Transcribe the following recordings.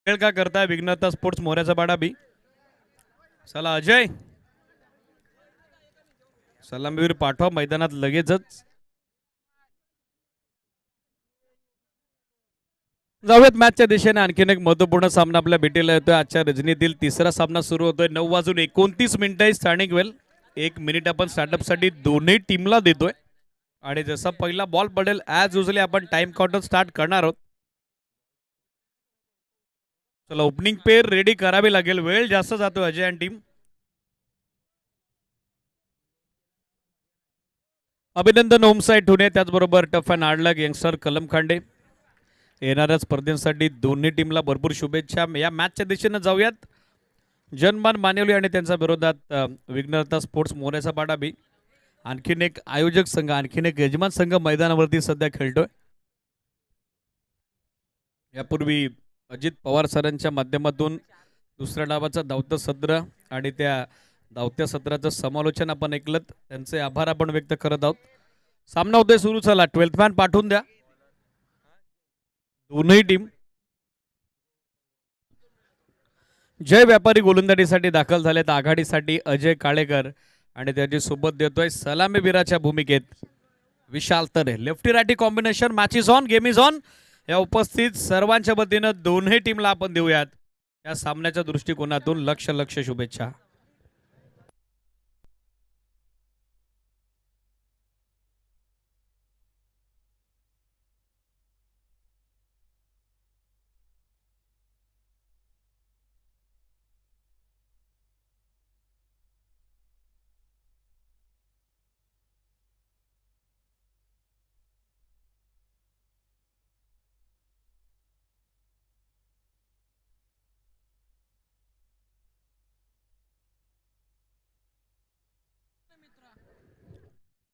खेळ का करताय विघ्नता स्पोर्ट्स मोऱ्याचा बाडा बी. चला अजय सलामीवीर पाठवा मैदानात लगेचच. जाऊयात मॅचच्या दिशेने. आणखीन एक महत्वपूर्ण सामना आपल्या भेटीला येतोय. आजच्या रजनीतील तिसरा सामना सुरू होतोय 9:29 स्टँडिंग वेल. 1 मिनिट आपण स्टार्टअपसाठी दोन्ही टीमला देतोय. आणि जसा पहिला बॉल पडेल ॲज युजली आपण टाइम काउंटर स्टार्ट करणार आहोत. चला ओपनिंग पेअर रेडी करावी लागेल. वेळ जास्त जातोय अजय आणि टीम. अभिनंदन ओमसाई ठुणे, त्याचबरोबर tough and hard luck youngster कलम खांडे. येणाऱ्या स्पर्धेसाठी दोन्ही टीमला भरपूर शुभेच्छा. या मॅचच्या दिशेने जाऊयात. जनमान मानेवली आणि त्यांच्या विरोधात विघ्नहर्ता स्पोर्ट्स मोऱ्याचा पाडा बी. आणखीन एक आयोजक संघ, आणखीन एक यजमान संघ मैदानावरती सध्या खेळतोय. यापूर्वी अजित पवार सरांच्या माध्यमातून दुसऱ्या डावाचा धावतं सत्र आणि त्या धावत्या सत्राचं समालोचन आपण ऐकलं. त्यांचे आभार आपण व्यक्त करत आहोत. सामना होतोय सुरू. चला 12th मॅन पाठवून द्या दोन्ही टीम. जय व्यापारी गोलंदाजीसाठी दाखल झालेत. आघाडीसाठी अजय काळेकर आणि त्याची सोबत देतोय सलामीवीराच्या भूमिकेत Vishal Tare. Lefty righty combination. Match is on, game is on. या उपस्थित सर्वांच्या वतीनं दोन्ही टीमला आपण देऊयात या सामन्याच्या दृष्टिकोनातून लक्ष लक्ष शुभेच्छा.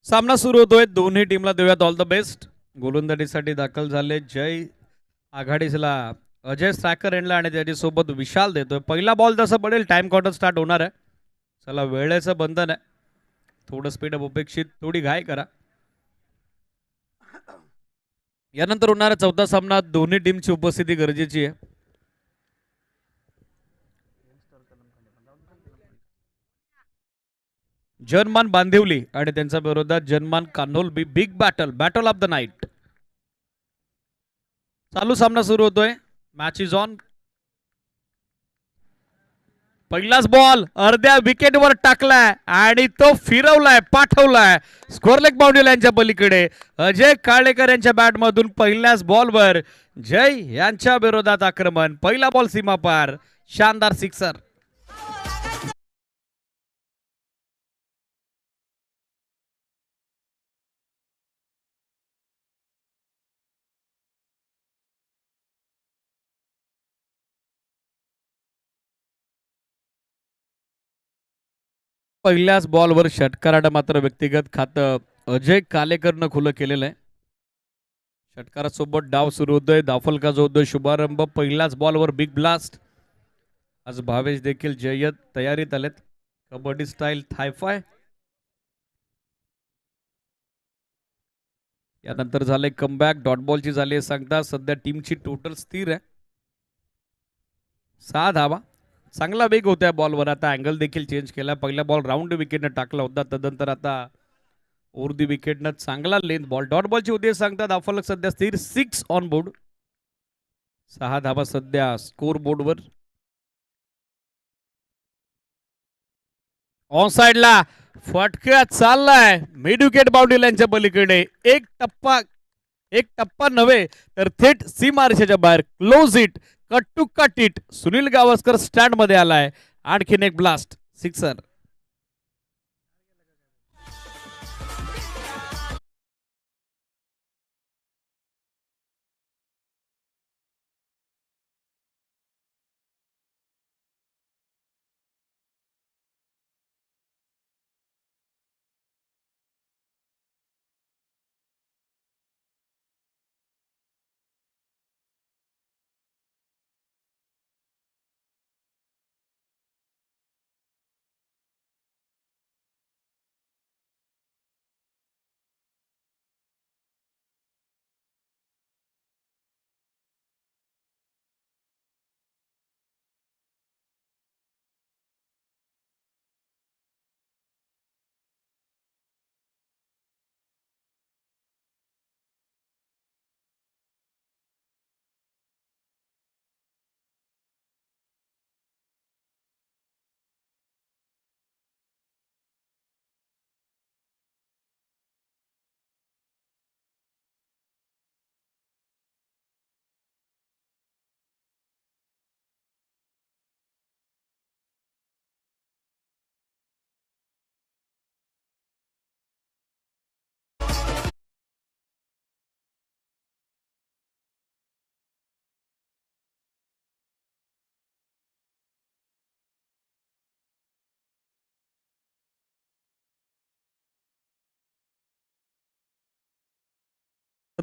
सामना सुरू होतोय. दोन्ही टीमला देऊयात ऑल द बेस्ट. गोलंदाजीसाठी दाखल झाले जय. आघाडीला अजय स्ट्रायकर एंडला आणि त्याची सोबत विशाल देतोय. पहिला बॉल जसा पडेल टाइम काउंटर स्टार्ट होणार आहे. चला वेळेचं बंधन आहे. थोडं स्पीड अप अपेक्षित, थोडी घाई करा. यानंतर होणारा चौथा सामना दोन्ही टीमची उपस्थिती गरजेची आहे. जनमान बांदिवली आणि त्यांच्या विरोधात Janman Kanholbi. Big battle, battle of the night. चालू सामना सुरू होतोय. Match is on. पहिलाच बॉल अर्ध्या विकेटवर टाकलाय आणि तो फिरवलाय, पाठवलाय स्कोअर लेग बाउंड्री लाईनच्या पलीकडे. अजय काळेकर यांच्या बॅटमधून पहिल्याच बॉलवर जय यांच्या विरोधात आक्रमण. पहिला बॉल सीमा पार, शानदार सिक्सर. पहिल्याच बॉलवर षटकारानं मात्र व्यक्तिगत खातं अजय कालेकरनं खुलं केलेलं आहे. षटकारासोबत डाव सुरू होतोय. धावफलका जो होतोय शुभारंभ. पहिल्याच बॉलवर बिग ब्लास्ट. आज भावेश देखील जय्यत तयारीत आलेत. कबड्डी स्टाईल थायफाय. यानंतर झाले कमबॅक. डॉट बॉलची झाली सांगता. सध्या टीमची टोटल स्थिर आहे 6 धावा. चांगला वेग होत्या बॉलवर. आता अँगल देखील चेंज केला. पहिला बॉल राऊंड विकेटनं टाकला होता. तदनंतर आता ओव्हर दी विकेटनं चांगला लेंथ बॉल. डॉट बॉलची होते सांगता. धावफलक सध्या स्थिर 6 ऑन बोर्ड. 6 धावा सध्या स्कोर बोर्डवर. ऑन साइडला फटका चाललाय मिड विकेट बाउंड्री लाईनच्या पलीकडे. एक टप्पा नव्हे तर थेट सीमारेषेच्या बाहेर. Close it, cut to cut it. Sunil Gavaskar stand मध्ये आलाय. आणखीन एक ब्लास्ट, सिक्सर.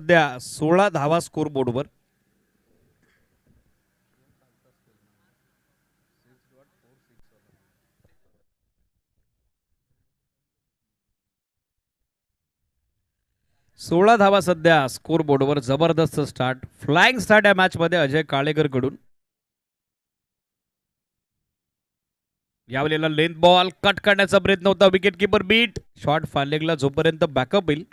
सध्या 16 धावा स्कोर बोर्डवर. सोळा धावा सध्या स्कोर बोर्डवर. जबरदस्त स्टार्ट, फ्लाइंग स्टार्ट या मॅच मध्ये अजय काळेकर कडून. यावेळेला लेंथ बॉल कट करण्याचा प्रयत्न होता. Wicket keeper beat. शॉट फालेगला जोपर्यंत बॅकअप येईल.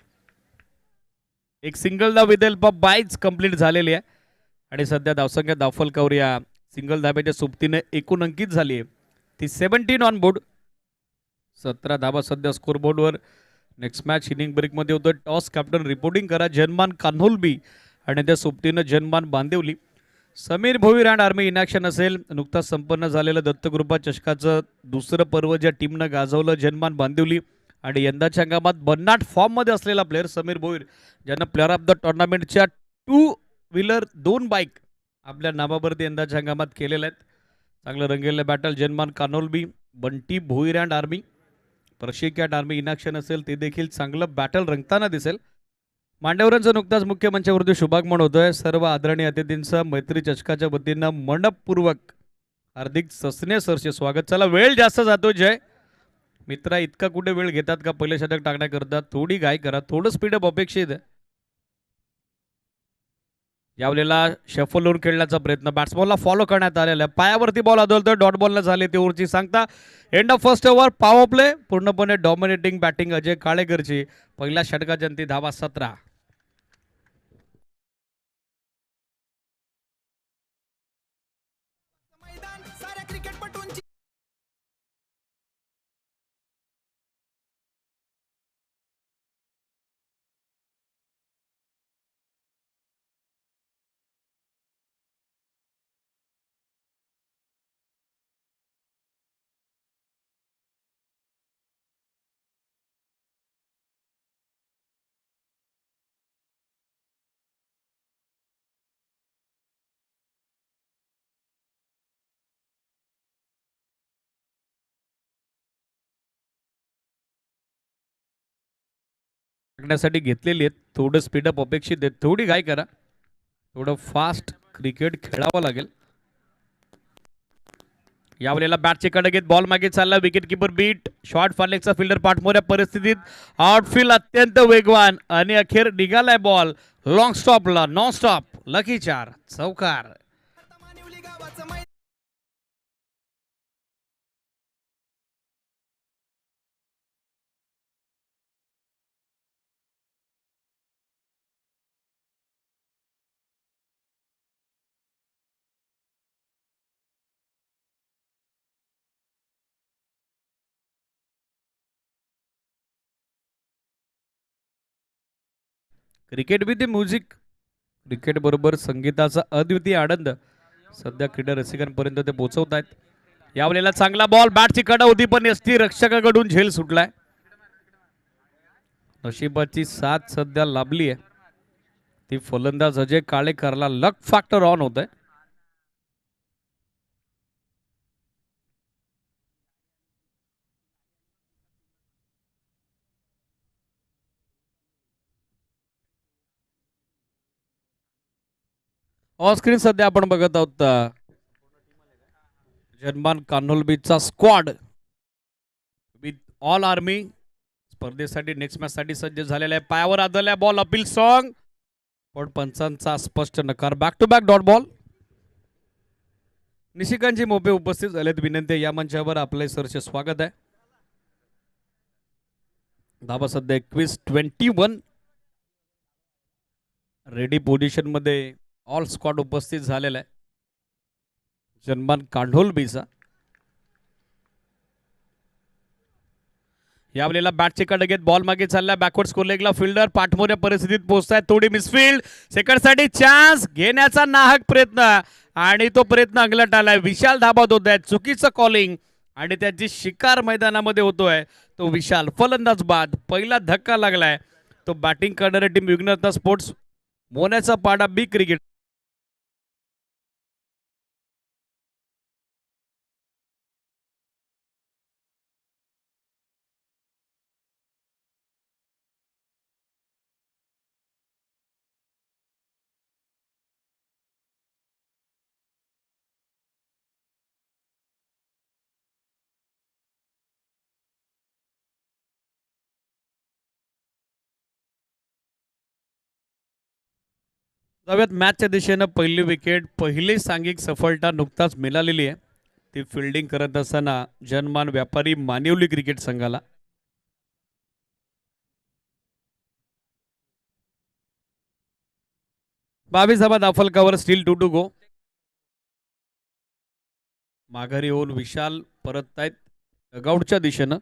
एक सिंगल धाव with help of byes complete झालेली आहे आणि सध्या धावसंख्या धावफलकावर या सिंगल धाब्याच्या सोबतीने एकूण अंकित झाली आहे ती 17 ऑन बोर्ड. 17 धावा सध्या स्कोर बोर्डवर. नेक्स्ट मॅच इनिंग ब्रेकमध्ये होतं. टॉस कॅप्टन रिपोर्टिंग करा जनमान कान्होलबी आणि त्या सोबतीनं जनमान बांदिवली. Sameer Bhoir and army in action असेल. नुकताच संपन्न झालेलं दत्तकृपा चषकाचं दुसरं पर्व ज्या टीमनं गाजवलं जनमान बांदिवली आणि यंदाच्या हंगामात बन्नाट फॉर्ममध्ये असलेला प्लेअर समीर भोईर ज्यानं प्लेअर ऑफ द टुर्नामेंटच्या 2 व्हीलर 2 बाईक आपल्या नावावरती यंदाच्या हंगामात केलेल्या आहेत. चांगलं रंगलेलं battle Janman Kanholbi, Bunty Bhoir and army. Prashik and army in action असेल ते देखील चांगलं बॅटल रंगताना दिसेल. मांडेवरांचं नुकताच मुख्य मंचावरती शुभागमन होतोय. सर्व आदरणीय अतिथींचं मैत्री चषकाच्या वतीनं मनपूर्वक हार्दिक ससने सरचे स्वागत. चला वेळ जास्त जातो जय मित्रा, इतका कुठे वेळ घेतात का पहिले षटक टाकण्याकरता? थोडी घाई करा, थोडं स्पीडअप अपेक्षित आहे. यावेळेला शफलवरून खेळण्याचा प्रयत्न, बॅट्सबॉलला फॉलो करण्यात आलेला आहे. पायावरती बॉल आदळतोय, डॉट बॉलला झाले ते ओव्हरची सांगता. End of first over. Power play पूर्णपणे डॉमिनेटिंग बॅटिंग अजय काळेकरची. पहिल्या षटकाच्या अंती धावा 17. टाकण्यासाठी घेतलेली आहेत. थोडं स्पीडअप अपेक्षित आहे, थोडी घाई करा, थोडं फास्ट क्रिकेट खेळावं लागेल. यावेळेला बॅटचे कडे घेत बॉल मागे चालला. Wicket keeper beat. शॉर्ट फालेक्सचा फिल्डर पाठमोऱ्या परिस्थितीत. आउटफील्ड अत्यंत वेगवान आणि अखेर निघालाय बॉल लॉंग स्टॉपला. नॉन स्टॉप लकी 4 चौकार. Cricket with music. क्रिकेट बरोबर संगीताचा अद्वितीय आनंद सध्या क्रीडा रसिकांपर्यंत ते पोहोचवत आहेत. यावेळेला चांगला बॉल, बॅटची कडा होती पण एसटी रक्षकाकडून झेल सुटलाय. नशिबाची साथ सध्या लाभली आहे ती फलंदाज अजय काळेकरला. लक फॅक्टर ऑन होत आहे. ऑन स्क्रीन सध्या आपण बघत आहोत जनमान कान्होलबीचा स्क्वॉड विथ ऑल आर्मी स्पर्धेसाठी नेक्स्ट मॅच साठी सज्ज झालेला आहे. पायावर आदळल्या बॉल, अपील सॉंग पण पंचांचा स्पष्ट नकार. Back to back dot ball. निशिकांची मोपे उपस्थित झालेत. विनंती या मंचावर आपले सरचे स्वागत आहे. धाबा सध्या 21 रेडी पोझिशन मध्ये ऑल स्क्वॉड उपस्थित झालेला आहे जनमान कान्होलबीचा. यावेळेला बॅटचे कडे घेत बॉल मागे चालला. बॅकवर्ड स्कोर लेगला फिल्डर पाठमोऱ्या परिस्थितीत पोहोचताय. थोडी मिसफिल्ड. सेकंड साठी चान्स घेण्याचा नाहक प्रयत्न आणि तो प्रयत्न अंगलट आलाय. विशाल धाबात होत आहे. चुकीचं कॉलिंग आणि त्याची शिकार मैदानामध्ये होतोय तो विशाल. फलंदाज बाद. पहिला धक्का लागलाय तो बॅटिंग करणाऱ्या टीम विघ्नता स्पोर्ट्स मोन्याचा पाडा बी क्रिकेट. जाऊयात मॅचच्या दिशेनं. पहिली विकेट, पहिली सांघिक सफलता नुकताच मिळालेली आहे. ती फिल्डिंग करत असताना जनमान व्यापारी मानिवली क्रिकेट संघाला. बावीस धाबा दाफलकावर, स्टील 2 गो. माघारी होऊन विशाल परत आहेत डगआउटच्या दिशेनं.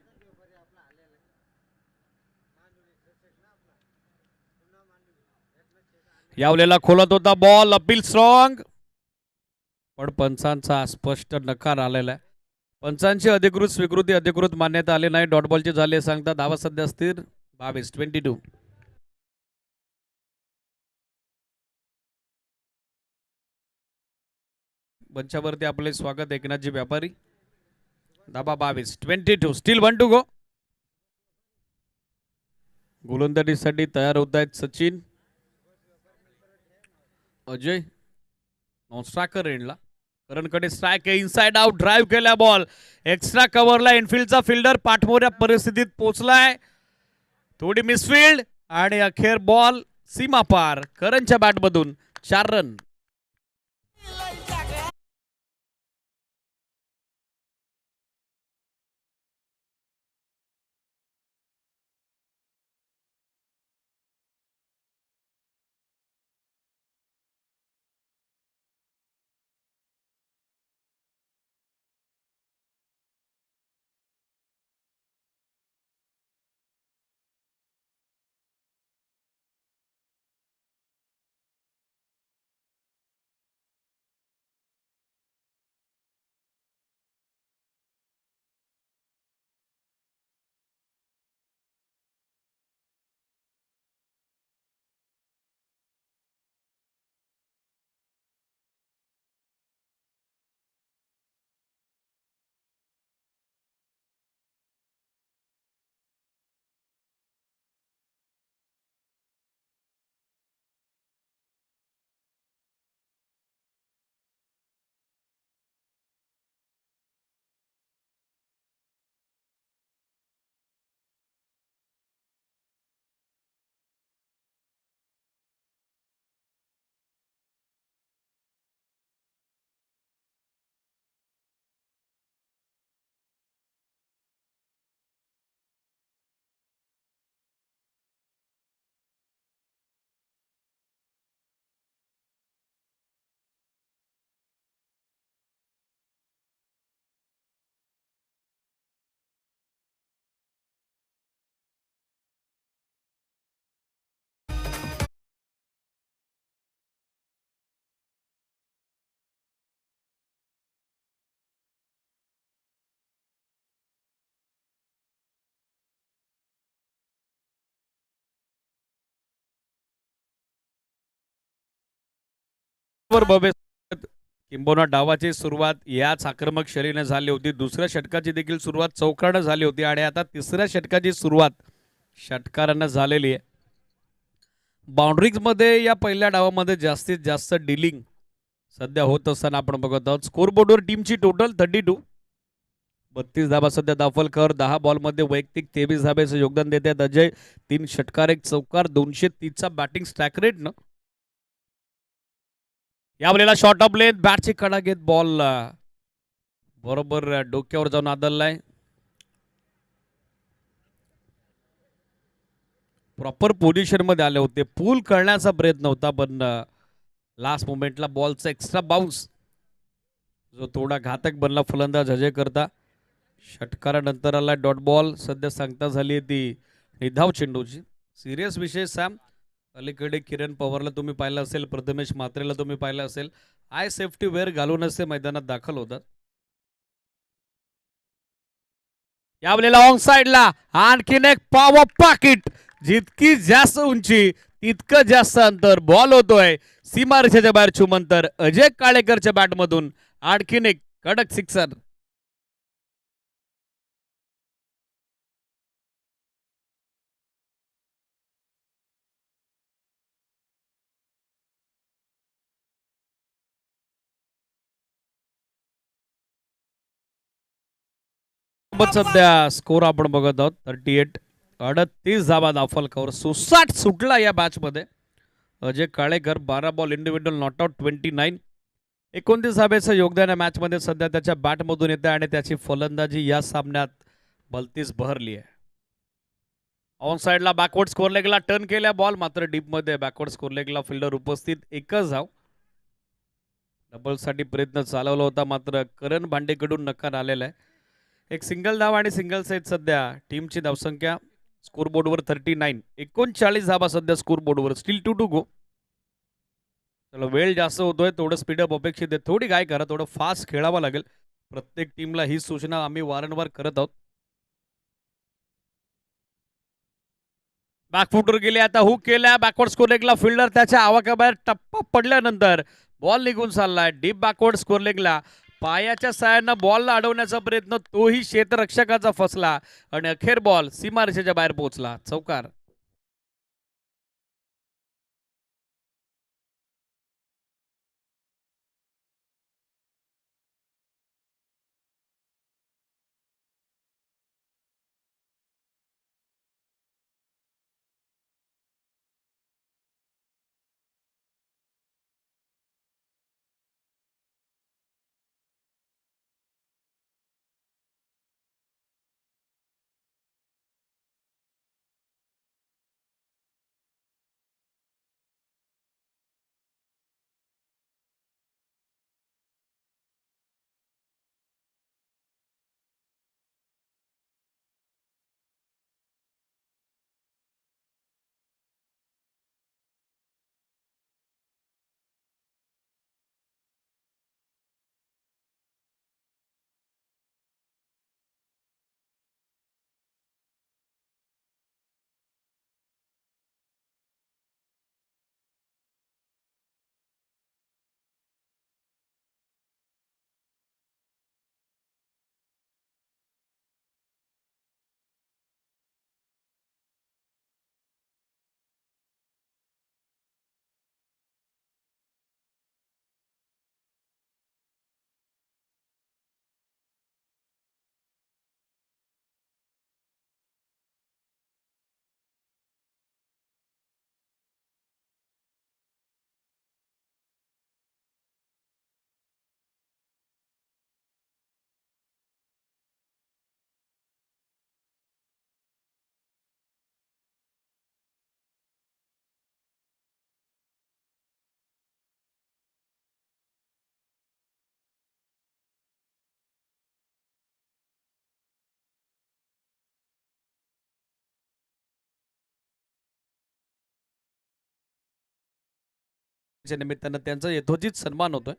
यावलेला खोलत होता बॉल, अपील स्ट्रॉंग, पण पंचांचा स्पष्ट नकार आलेला आहे. पंचांची अधिकृत स्वीकृती, अधिकृत मान्यता आली नाही. डॉट बॉलचे झाले सांगता. धावा सध्या स्थिर 22-22. मंचावरती आपले स्वागत एकनाथजी व्यापारी. धाबा 22-22. स्टील 1 गो. गोलंदाजीसाठी तयार होत आहेत सचिन, अजय. नॉन स्ट्रायकर एंडला. करणकडे स्ट्राईक आहे, इनसाइड आउट. ड्राईव्ह केला बॉल एक्स्ट्रा कव्हरला. इनफिल्डचा फिल्डर पाठमोऱ्या परिस्थितीत पोहोचलाय. थोडी मिसफिल्ड आणि अखेर बॉल सीमा पार. करणच्या बॅटमधून 4 रन. किंबोना डावाची सुरुवात याच आक्रमक शैलीने झाली होती. दुसऱ्या षटकाची देखील सुरुवात चौकारनं झाली होती आणि आता तिसऱ्या षटकाची सुरुवात षटकारानं झालेली आहे. बाउंड्रीज मध्ये या पहिल्या डावामध्ये जास्तीत जास्त डिलिंग सध्या होत असताना आपण बघत आहोत. स्कोरबोर्डवर टीमची टोटल 32. 32 धाबा सध्या दाफलकर. 10 बॉलमध्ये वैयक्तिक 23 धाब्याचं योगदान देत आहेत अजय. 3 षटकार 1 चौकार. 230चा बॅटिंग स्ट्राईक रेट न. यावेळेला शॉर्ट ऑफ लेंथ, बॅटची कडा घेत बॉल बरोबर डोक्यावर जाऊन आदळलाय. प्रॉपर पोझिशन मध्ये आले होते. पूल करण्याचा प्रयत्न होता पण लास्ट मोमेंटला बॉलचा एक्स्ट्रा बाउन्स जो थोडा घातक बनला फलंदाज अजय करता. षटकारानंतर आला डॉट बॉल. सध्या सांगता झाली ती निधाव चेंडूची. सिरियस विषय सॅम. अलीकडे किरण पवारला तुम्ही पाहिलं असेल, प्रथमेश म्हात्रेला तुम्ही पाहिलं असेल, आय सेफ्टी वेअर घालूनच ते मैदानात दाखल होतात. यावेळेला ऑन साइडला आणखीन एक पॉवर पाकिट. जितकी जास्त उंची तितकं जास्त अंतर. बॉल होतोय सीमारेषेच्या बाहेर छुमंतर. अजय काळेकरच्या बॅटमधून आणखीन एक कडक सिक्सर. सध्या स्कोर आपण बघत आहोत 38. 38 धावा दाफलकावर. सुसाट सुटला या मॅच मध्ये. Ajay Kalekar 12 ball individual not out 29. 29 धाब्याचं योगदान या मॅचमध्ये सध्या त्याच्या बॅटमधून येतं आणि त्याची फलंदाजी या सामन्यात भलतीच बहरली आहे. ऑन साईडला बॅकवर्ड स्कोर लेगला टर्न केल्या बॉल मात्र डीपमध्ये बॅकवर्ड स्कोर लेगला फिल्डर उपस्थित. एकच धाव. डबलसाठी प्रयत्न चालवला होता मात्र करण भांडेकडून नकार आलेला आहे. एक सिंगल धाव आणि सिंगल सेट सध्या टीमची धावसंख्या स्कोरबोर्डवर 39. 39 धावा सध्या स्कोरबोर्डवर. स्टील 2 गो. चला वेळ जास्त होतोय, थोडं स्पीडअप अपेक्षित आहे. थोडी काय करा, थोडं फास्ट खेळावं लागेल. प्रत्येक टीमला ही सूचना आम्ही वारंवार करत आहोत. बॅकफुटवर गेले, आता हुक केल्या बॅकवर्ड स्कोर लेगला फिल्डर त्याच्या आवाक्याबाहेर टप्पा पडल्यानंतर बॉल निघून चाललाय डीप बॅकवर्ड स्कोर लेगला. पायाच्या साह्यानं बॉलला अडवण्याचा प्रयत्न, तोही क्षेत्ररक्षकाचा फसला आणि अखेर बॉल सीमारेषेच्या बाहेर पोहोचला. चौकार. निमित्तानं त्यांचा यथोचित सन्मान होतोय.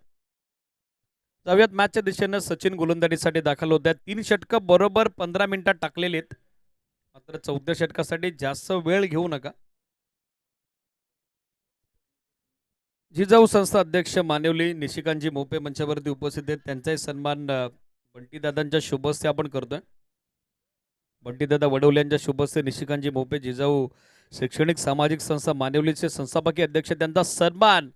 जाऊयात मॅचच्या दिशेनं. सचिन गोलंदाजीसाठी दाखल होत आहेत. 3 षटकं बरोबर 15 मिनिटात टाकलेली आहेत. मात्र 4थ्या षटकासाठी जास्त वेळ घेऊ नका. जिजाऊ संस्था अध्यक्ष मानेवली निशिकांतजी मोपे मंचावरती उपस्थित आहेत. त्यांचाही सन्मान बंटीदादांच्या शुभहस्ते आपण करतोय. बंटीदादा वडवले यांच्या शुभहस्ते निशिकांतजी मोपे जिजाऊ शैक्षणिक सामाजिक संस्था मानेवलीचे संस्थापकीय अध्यक्ष, त्यांचा सन्मान.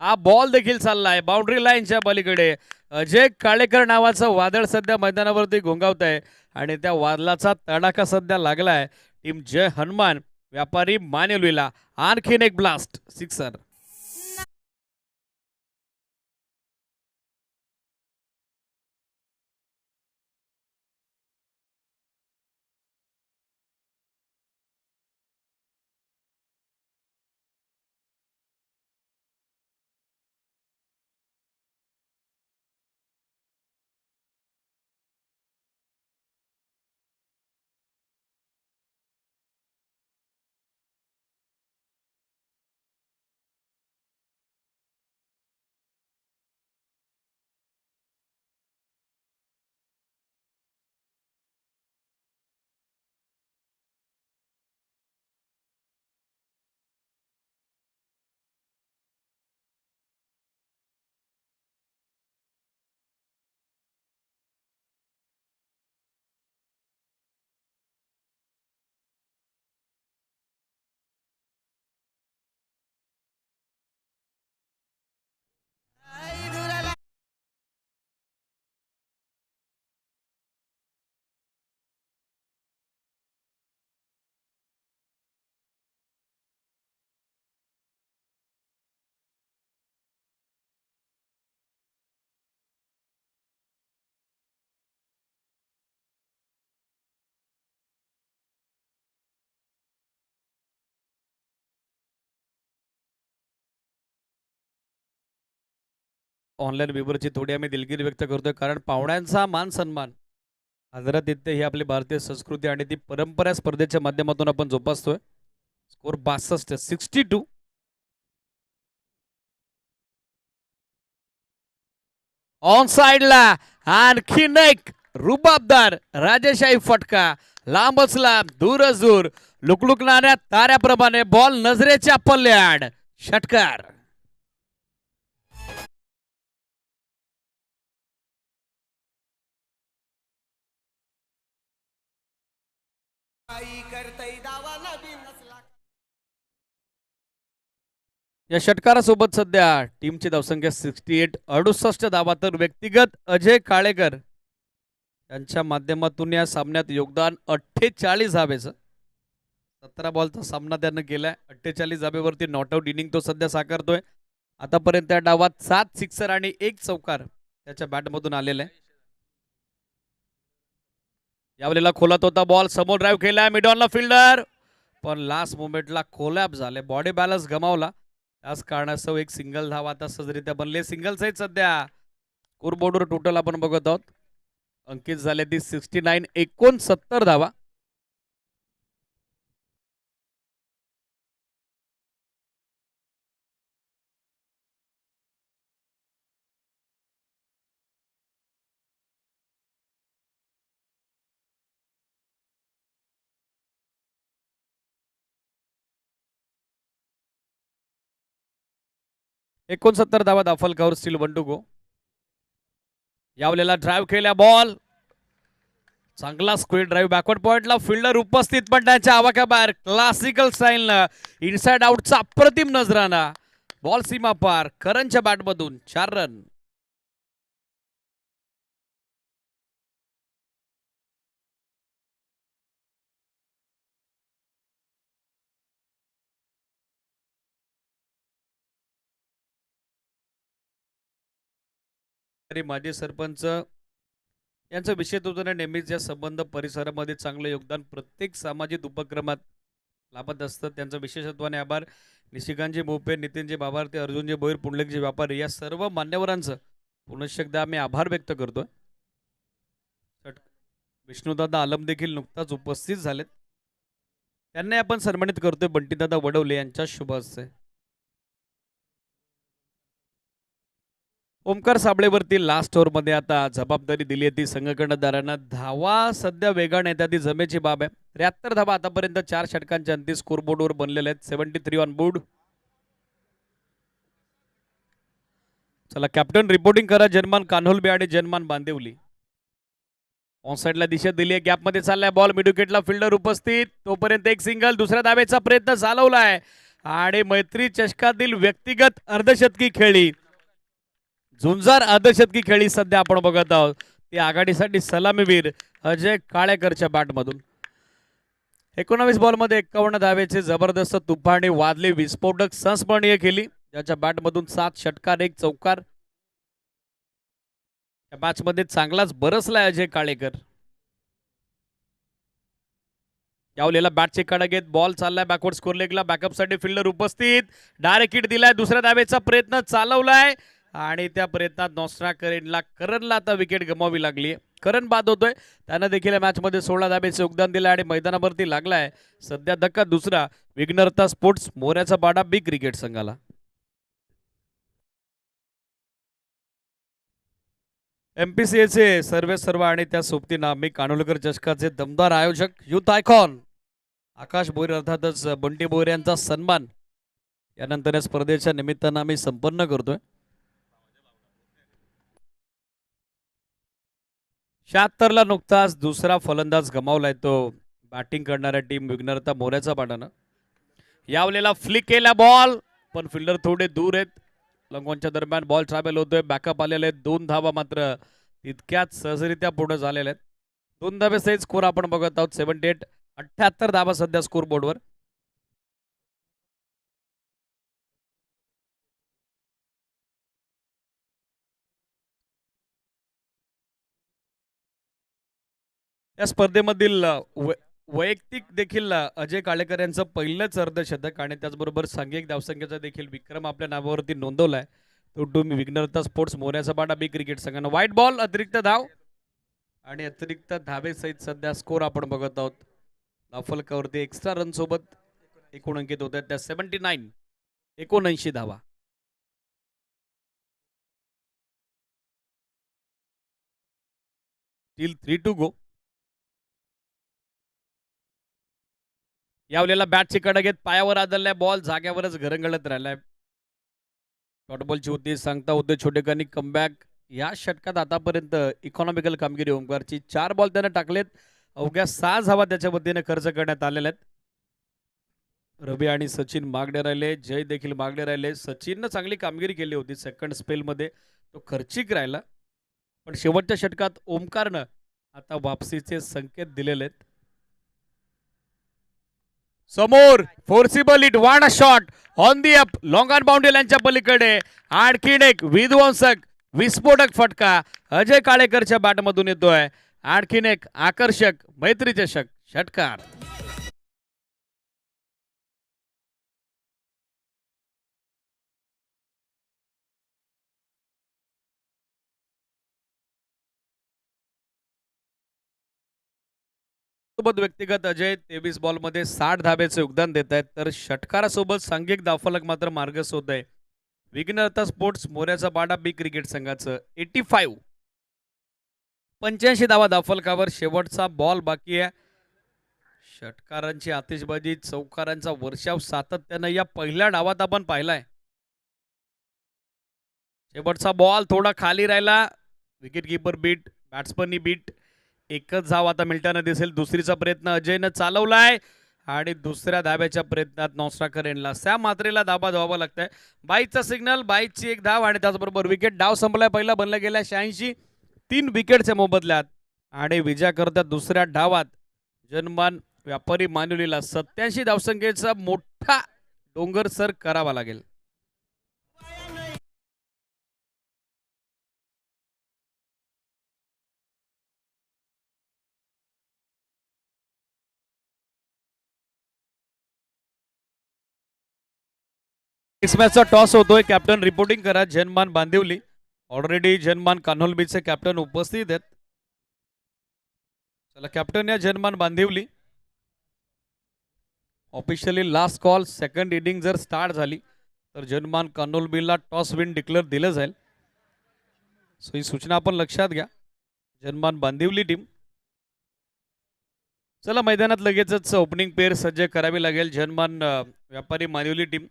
हा बॉल देखील चाललाय बाउंड्री लाईनच्या पलीकडे. अजय काळेकर नावाचं वादळ सध्या मैदानावरती घोंगावत आहे आणि त्या वादळाचा तडाखा सध्या लागलाय टीम जय हनुमान व्यापारी मानेवलीला. आणखीन एक ब्लास्ट सिक्सर. ऑनलाईन व्ह्यूवरची थोडी आम्ही दिलगिरी व्यक्त करतोय, कारण पाहुण्यांचा मान सन्मान आदरातिथ्य ही आपली भारतीय संस्कृती आणि ती परंपरा स्पर्धेच्या माध्यमातून आपण जोपासतोय. स्कोर 62 62. ऑन साइडला आणखीन एक रुबाबदार राजेशाही फटका, लांबच लांब दूरच दूर लुकलुकणाऱ्या ताऱ्याप्रमाणे बॉल नजरेच्या पल्ल्याड, षटकार. या षटकारासोबत सध्या टीमची धावसंख्या 68, 68 धावा, तर व्यक्तिगत अजय काळेकर यांच्या माध्यमातून या सामन्यात योगदान 48 धावेचं. 17 बॉलचा सामना त्यानं केलाय. 48 धावेवरती नॉट आउट इनिंग तो सध्या साकारतोय. आतापर्यंत त्या डावात 7 सिक्सर आणि 1 चौकार त्याच्या बॅटमधून आलेला आहे. यावेळेला खोलात होता बॉल, समोर ड्राईव्ह केला, मिड ऑनला फिल्डर, पण लास्ट मोमेंटला कोलॅप झाले, बॉडी बॅलन्स गमावला. त्याच कारणास्तव एक सिंगल धावा आता सहजरित्या बनले. सिंगल्स आहेत सध्या स्कोरबोर्डवर. टोटल आपण बघत आहोत, अंकित झाले ती 69, 69 धावा. एकोणसत्तर धावा दाफलकावर, स्टील 1 to go. यावेळेला ड्राईव्ह केल्या बॉल, चांगला स्क्वेअर ड्राईव्ह बॅकवर्ड पॉइंटला, फिल्डर उपस्थित पण त्यांच्या आवाक्याबाहेर. क्लासिकल स्टाईलनं इनसाइड आउटचा अप्रतिम नजराना, बॉल सीमा पार. करणच्या बॅटमधून 4 रन. माजी सरपंच यांचं विशेष होतं नेहमीच या संबंध परिसरामध्ये चांगलं योगदान प्रत्येक सामाजिक उपक्रमात लाभत असतं. त्यांचं विशेषत्वाने आभार. निशिकांतजी मोपे, नितीनजी बाबारते, अर्जुनजी भोईर, पुंडलिकजी व्यापारी या सर्व मान्यवरांचं पुनश्च एकदा आम्ही आभार व्यक्त करतोय. विष्णुदादा आलम देखील नुकताच उपस्थित झालेत, त्यांना आपण सन्मानित करतोय बंटीदादा वडवले यांच्या शुभ हस्ते. ओमकार साबळेवरती लास्ट ओव्हरमध्ये आता जबाबदारी दिली आहे ती संघकर्णधारांना. धावा सध्या वेगाने येतात, ती जमेची बाब आहे. 73 धावा आतापर्यंत 4 षटकांच्या अंती स्कोरबोर्डवर बनलेले आहेत. 73 ऑन बोर्ड. चला कॅप्टन रिपोर्टिंग करा. जनमान कान्होलबे आणि जनमान बांदेवली. ऑन साइडला दिशा दिली आहे, गॅपमध्ये चाललाय बॉल, मिड विकेटला फिल्डर उपस्थित. तोपर्यंत एक सिंगल, दुसऱ्या धावेचा प्रयत्न चालवलाय आणि मैत्री चषकातील व्यक्तिगत अर्धशतकी खेळी, झुंजार अर्धशतकी खेळी सध्या आपण बघत आहोत. ती आघाडीसाठी सलामीवीर अजय काळेकरच्या बॅटमधून. 19 बॉलमध्ये 51 धावेचे जबरदस्त तुफानी वादली विस्फोटक संस्मरणीय केली, ज्याच्या बॅटमधून 7 षटकार 1 चौकार. या मॅचमध्ये चांगलाच बरसलाय अजय काळेकर. यावलेला बॅटचे कडा घेत बॉल चाललाय बॅकवर्ड स्कोर लेगला, बॅकअपसाठी फिल्डर उपस्थित. डायरेक्ट हिट दिलाय, दुसऱ्या धावेचा प्रयत्न चालवलाय आणि त्या प्रयत्नात नॉस्ट्रा करणला आता विकेट गमावी लागली. करण बाद होतोय, त्यानं देखील मॅचमध्ये 16 धावेचे योगदान दिलं आणि मैदानावरती लागलाय सध्या धक्का दुसरा. विघ्नहर्ता स्पोर्ट्स मोऱ्याचा बाडा बिग क्रिकेट संघाला. MPCAचे सर्व आणि त्या सोबतीनं आम्ही कानोलकर चषकाचे दमदार आयोजक युथ आयकॉन आकाश भोईर अर्थातच बंटी भोईर यांचा सन्मान यानंतर या स्पर्धेच्या निमित्तानं आम्ही संपन्न करतोय. 76 नुकताच दुसरा फलंदाज गमावलाय तो बॅटिंग करणाऱ्या टीम विघ्नहर्ता मोऱ्याचा बाडानं. यावलेला फ्लिक केला बॉल, पण फिल्डर थोडे दूर आहेत. लंगोनच्या दरम्यान बॉल ट्रॅव्हल होतोय, बॅकअप आलेले आहेत. 2 धावा मात्र तितक्याच सहजरित्या पुढे झालेल्या आहेत. 2 धावेसहित स्कोर आपण बघत आहोत. 78, 78 धावा सध्या स्कोर बोर्डवर. या स्पर्धेमधील वैयक्तिक देखील अजय काळेकर यांचं पहिलंच अर्धशतक आणि त्याचबरोबर सांघिक धावसंख्येचा देखील विक्रम आपल्या नावावरती नोंदवलाय. तो तुम्ही विघ्नहर्ता स्पोर्ट्स मोऱ्याचा बाटा बी क्रिकेट संघानं व्हाईट बॉल अतिरिक्त धाव आणि अतिरिक्त धावेसहित सध्या स्कोर आपण बघत आहोत. धावफलकावरती एक्स्ट्रा रन सोबत एकूण अंकित होत आहेत त्या 79 धावा. Steel 3 to go. यावलेला बॅटची कडक घेत पायावर आदळलाय बॉल जाग्यावरच घरंगळत राहिलाय. डॉटबॉलची होती सांगता होते छोटेखानी कमबॅक. या षटकात आतापर्यंत इकॉनॉमिकल कामगिरी ओमकारची. 4 बॉल त्याने टाकलेत. अवघ्या 6 धावा त्याच्या वतीने खर्च करण्यात आलेल्या आहेत. रवी आणि सचिन मागणे राहिले. जय देखील मागणे राहिले. सचिननं चांगली कामगिरी केली होती सेकंड स्पेलमध्ये. तो खर्चिक राहिला. पण शेवटच्या षटकात ओमकारनं आता वापसीचे संकेत दिलेले आहेत. समोर forcible hit Wada shot on the up long on boundary लाईनच्या पलीकडे आणखीन एक विध्वंसक विस्फोटक फटका अजय काळेकरच्या बॅटमधून येतोय. आणखीन एक आकर्षक मैत्रीचषक षटकार. सोबत व्यक्तिगत अजय 23 बॉलमध्ये 60 धाब्याचे योगदान देत आहेत. तर षटकारासोबत सांघिक धावफलक मात्र मार्गस्थ होत आहे. विघ्नहर्ता स्पोर्ट्स मोऱ्याचा बाडा बी क्रिकेट संघाचं 85 धावा धावफलकावर. शेवटचा बॉल बाकी आहे. षटकारांची आतिषबाजी चौकारांचा वर्षाव सातत्यानं या पहिल्या डावात आपण पाहिलाय. शेवटचा बॉल थोडा खाली राहिला. विकेट किपर बीट बॅट्समननी बीट. एकच धाव आता मिळताना दिसेल. दुसरीचा प्रयत्न अजयनं चालवलाय आणि दुसऱ्या धाब्याच्या प्रयत्नात नौस्ट्राकर यांना सॅम मात्रेला धाबा धावावा लागतंय. बाईचा सिग्नल बाईची एक धाव आणि त्याचबरोबर विकेट. डाव संपलाय. पहिला बनला गेला 86. 3 विकेटच्या मोबदल्यात आणि विजयाकरता दुसऱ्या डावात जनमान व्यापारी मानुलीला 87 धावसंख्येचा मोठा डोंगर सर करावा लागेल. इस मॅचचा टॉस होतोय. कॅप्टन रिपोर्टिंग करा. जनमान बांदिवली. ऑलरेडी जनमान कान्होलबीचे कॅप्टन उपस्थित आहेत. चला कॅप्टन या Janman Bandivali. Officially last call second inning जर स्टार्ट झाली तर जनमान कान्होलबीला टॉस विन डिक्लेअर दिलं जाईल. सो ही सूचना आपण लक्षात घ्या. जनमान बांदिवली टीम. चला मैदानात लगेचच ओपनिंग पेअर सज्ज करावी लागेल. जनमान व्यापारी मानिवली टीम.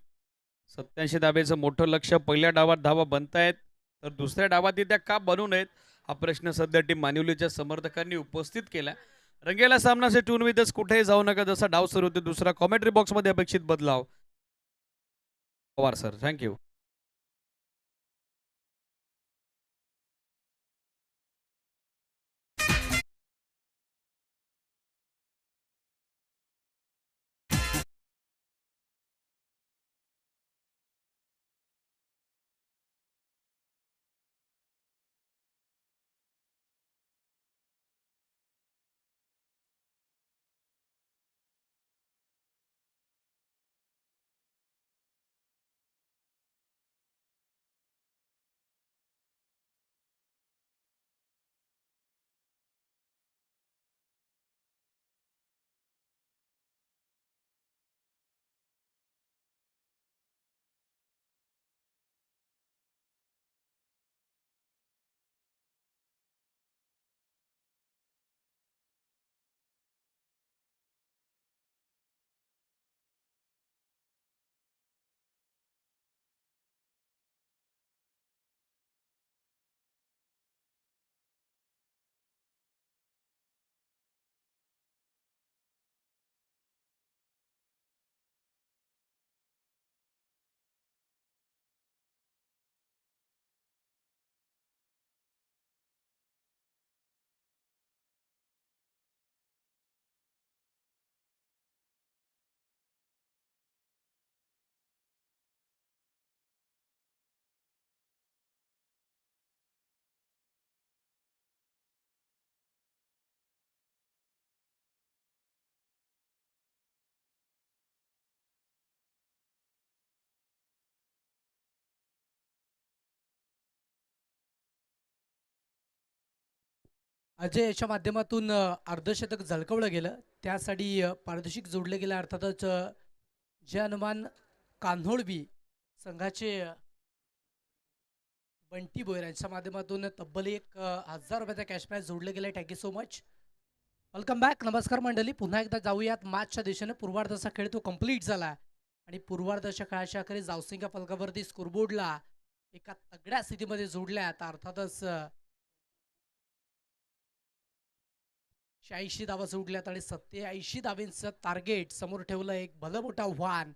87 धाब्याचं मोठं लक्ष. पहिल्या डावात धावा बनतायत तर दुसऱ्या डावात त्या का बनू नयेत हा प्रश्न सध्या टीम मानिवलीच्या समर्थकांनी उपस्थित केला. रंगेला सामनाचे टून विथच कुठेही जाऊ नका. जसा डाव सुरू होते दुसरा कॉमेंट्री बॉक्समध्ये अपेक्षित बदलाव. Pawar sir thank you. अजय याच्या माध्यमातून अर्धशतक झळकवलं गेलं. त्यासाठी पारितोषिक जोडलं गेलं. अर्थातच जय हनुमान कान्होळबी संघाचे बंटी बोयर यांच्या माध्यमातून तब्बल 1,000 रुपयाचा कॅश प्राइज जोडलं गेलं. Thank you so much. Welcome back. नमस्कार मंडळी, पुन्हा एकदा जाऊयात मॅचच्या दिशेने. पूर्वार्धाचा खेळ तो कंप्लीट झाला आणि पूर्वार्धाच्या खेळाच्या अखेरीस जावसिंगा फलकावरती स्कोरबोर्डला एका तगड्या स्थितीमध्ये जोडल्यात. अर्थातच 86 धावा जोडल्यात आणि 87 धावांचं टार्गेट समोर ठेवलं. एक भलं मोठं आव्हान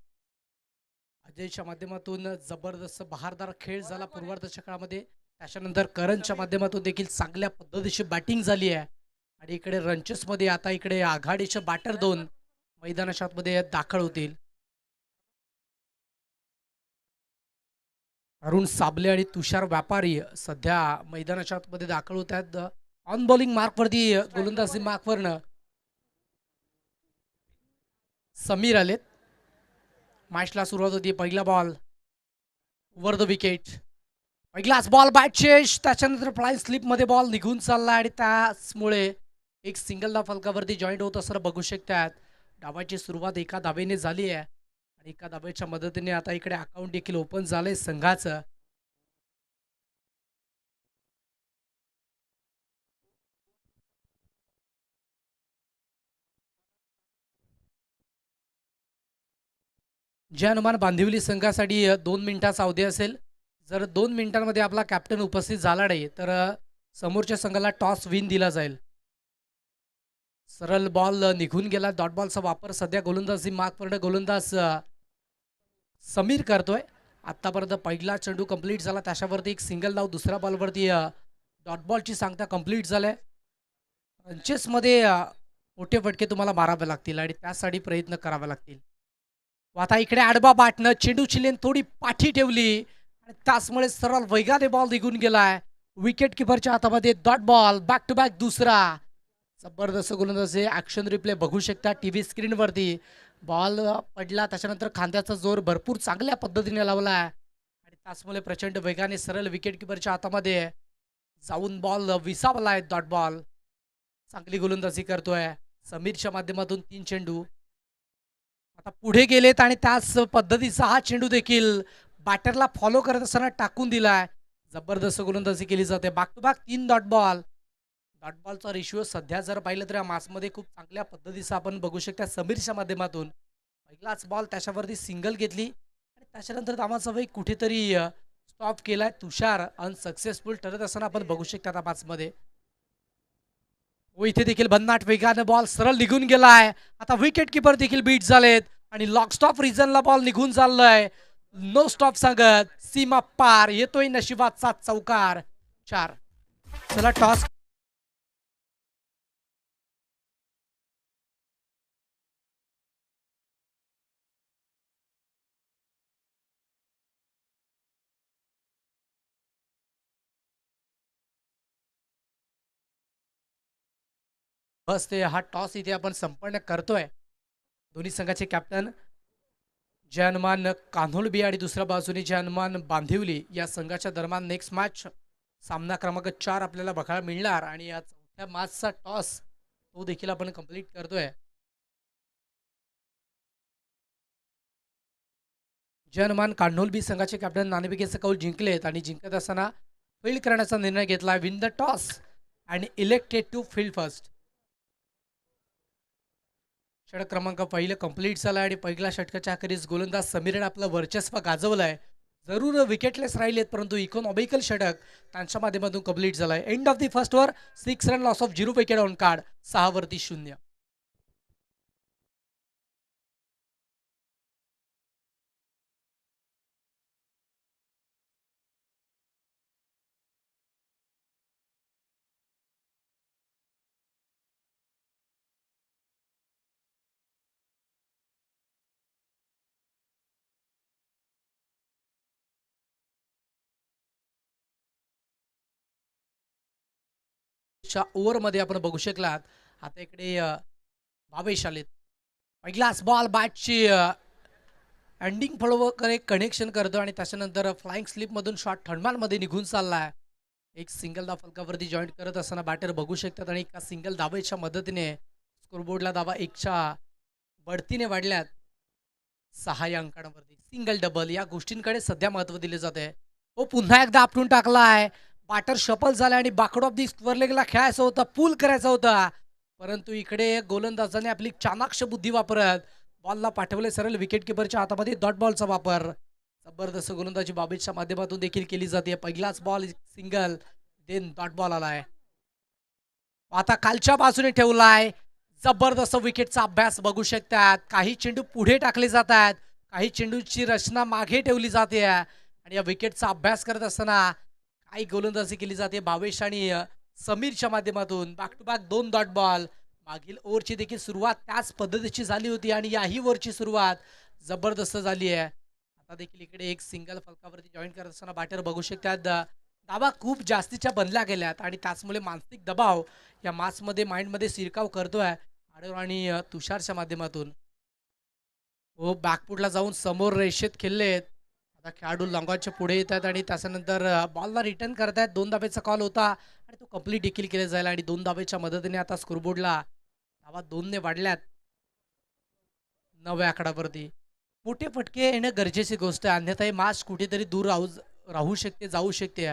अजयच्या माध्यमातून जबरदस्त बहारदार खेळ झाला पूर्वार्धाच्या काळामध्ये. त्याच्यानंतर करणच्या माध्यमातून देखील चांगल्या पद्धतीची बॅटिंग झाली आहे आणि इकडे रनचेसमध्ये आता इकडे आघाडीचे बॅटर दोन मैदानाच्या आतमध्ये दाखल होतील. अरुण साबले आणि तुषार व्यापारी सध्या मैदानाच्या आतमध्ये दाखल होत आहेत. ऑन बॉलिंग मार्कवरती गोलंदाजी मार्कवरनं समीर आलेत. मॅचला सुरुवात होती. पहिला बॉल ओव्हर द विकेट. पहिलाच बॉल बॅट चेस. त्याच्यानंतर फ्लाइंग स्लिपमध्ये बॉल निघून चालला आणि त्याचमुळे एक सिंगल धाव फलकावरती जॉईंट होत असताना बघू शकतात. डावाची सुरुवात एका धावेने झाली आहे आणि एका धावेच्या मदतीने आता इकडे अकाउंट देखील ओपन झालंय संघाचं. जय हनुमान बांधिवली संघासाठी 2 मिनिटाचा अवधी असेल. जर 2 मिनिटांमध्ये आपला कॅप्टन उपस्थित झाला नाही तर समोरच्या संघाला टॉस विन दिला जाईल. सरळ बॉल निघून गेला. डॉट बॉलचा वापर सध्या गोलंदाजी मार्कवरनं गोलंदाज समीर करतोय. आत्तापर्यंत पहिला चेंडू कंप्लीट झाला, त्याच्यावरती एक सिंगल धाव. दुसऱ्या बॉलवरती डॉट बॉलची सांगता कंप्लीट झालंय. पंचेसमध्ये मोठे फटके तुम्हाला मारावे लागतील आणि त्यासाठी प्रयत्न करावे लागतील. आता इकडे आडबा बाटनं चेंडूची लेन थोडी पाठी ठेवली आणि त्याचमुळे सरळ वेगाने बॉल निघून गेलाय. विकेट किपरच्या हातामध्ये dot ball. Back to back दुसरा. जबरदस्त गोलंदाजी. ऍक्शन रिप्ले बघू शकता टीव्ही स्क्रीनवरती. बॉल पडला, त्याच्यानंतर खांद्याचा जोर भरपूर चांगल्या पद्धतीने लावलाय आणि त्याचमुळे प्रचंड वेगाने सरळ विकेट किपरच्या हातामध्ये जाऊन बॉल विसावलाय. Dot ball. चांगली गोलंदाजी करतोय समीरच्या माध्यमातून. 3 चेंडू आता पुढे गेलेत आणि त्याच पद्धतीचा हा चेंडू देखील बॅटरला फॉलो करत असताना टाकून दिलाय. जबरदस्त गोलंदाजी केली जाते. Back to back 3 dot ball. Dot बॉलचा रेशिओ सध्या जर पाहिलं तर या मॅचमध्ये खूप चांगल्या पद्धतीचा आपण बघू शकता समीरच्या माध्यमातून. पहिलाच बॉल त्याच्यावरती सिंगल घेतली आणि त्याच्यानंतर धावांचा वेग कुठेतरी स्टॉप केलाय. तुषार अनसक्सेसफुल ठरत असताना आपण बघू शकता त्या मॅचमध्ये. इथे देखील भन्नाट वेगाने बॉल सरळ निघून गेलाय. आता विकेट किपर देखील बीट झालेत आणि लॉक स्टॉप रिजनला बॉल निघून चाललाय. नो स्टॉप सांगत सीमा पार. येतोय नशिबाचा चौकार. 4. चला टॉस बस ते हा टॉस इथे आपण संपन्न करतोय. दोन्ही संघाचे कॅप्टन जय हनुमान कान्होळबी आणि दुसऱ्या बाजूने जय हनुमान बांधिवली या संघाच्या दरम्यान नेक्स्ट मॅच सामना क्रमांक 4 आपल्याला बघायला मिळणार आणि या चौथ्या मॅचचा टॉस तो देखील आपण कंप्लीट करतोय. जय हनुमान कान्होळबी संघाचे कॅप्टन नाणेफेकीचे कौल जिंकलेत आणि जिंकत असताना फील्ड करण्याचा निर्णय घेतला. Win the toss and elected to field first. षटक क्रमांक पहिलं कंप्लीट झाला आणि पहिल्या षटकाच्या अखेरीस गोलंदाज समीरने आपलं वर्चस्व गाजवलंय. जरूर विकेटलेस राहिलेत परंतु इकॉनॉमिकल षटक त्यांच्या माध्यमातून कंप्लीट झालंय. End of the first over. 6 run loss of 0 wicket on card. 6 वरती 0. ओव्हरमध्ये आपण बघू शकलात. आता इकडे भावेश आलेत. पहिलाच बॉल बॅटची एंडिंग फळोकडे कनेक्शन करतो आणि त्याच्यानंतर फ्लाइंग स्लिपमधून शॉट थर्डमॅनमध्ये निघून चाललाय. एक सिंगल धाव फलकावरती जॉईंट करत असताना बॅटर बघू शकतात आणि एका सिंगल धावेच्या मदतीने स्कोरबोर्डला धावा 1च्या बढतीने वाढल्यात 6 या अंकांवरती. सिंगल डबल या गोष्टींकडे सध्या महत्त्व दिले जाते. हो पुन्हा एकदा आपटून टाकलाय. बॅटर शफल झाला आणि बाकड ऑफ दी स्क्वेअर लेगला खेळायचं होतं, पूल करायचा होता. परंतु इकडे गोलंदाजाने आपली चाणाक्ष बुद्धी वापरत बॉलला पाठवले सरळ विकेट किपरच्या हातामध्ये. डॉट बॉलचा वापर जबरदस्त गोलंदाजी बाबेच्या माध्यमातून देखील केली जाते. पहिलाच ball single, then dot ball आलाय. आता खालच्या बाजूने ठेवलाय. जबरदस्त विकेटचा अभ्यास बघू शकतात. काही चेंडू पुढे टाकले जातात, काही चेंडूची रचना मागे ठेवली जाते आणि या विकेटचा अभ्यास करत असताना काही गोलंदाजी केली जाते भावेश आणि समीरच्या माध्यमातून. Back to back 2 dot ball. मागील ओव्हरची देखील सुरुवात त्याच पद्धतीची झाली होती आणि याही ओव्हरची सुरुवात जबरदस्त झाली आहे. आता देखील इकडे एक सिंगल फलकावरती जॉईन करत असताना बॅटर बघू शकतात. धावा खूप जास्तीच्या बनल्या गेल्यात आणि त्याचमुळे मानसिक दबाव या मार्चमध्ये माइंडमध्ये शिरकाव करतोय आडर आणि तुषारच्या माध्यमातून. हो बॅकफुटला जाऊन समोर रेषेत खेळलेत. आता खेळाडू लॉंगॉनच्या पुढे येतात आणि त्याच्यानंतर बॉलला रिटर्न करतायत. 2 धावेचा कॉल होता आणि तो कंप्लीट देखील केला जाईल आणि 2 धावेच्या मदतीने आता स्कोरबोर्डला धावा 2 ने वाढल्यात 9व्या आकडावरती. मोठे फटके येणं गरजेची गोष्ट आहे, अन्यथा हे मॅच कुठेतरी दूर राहू शकते, जाऊ शकते.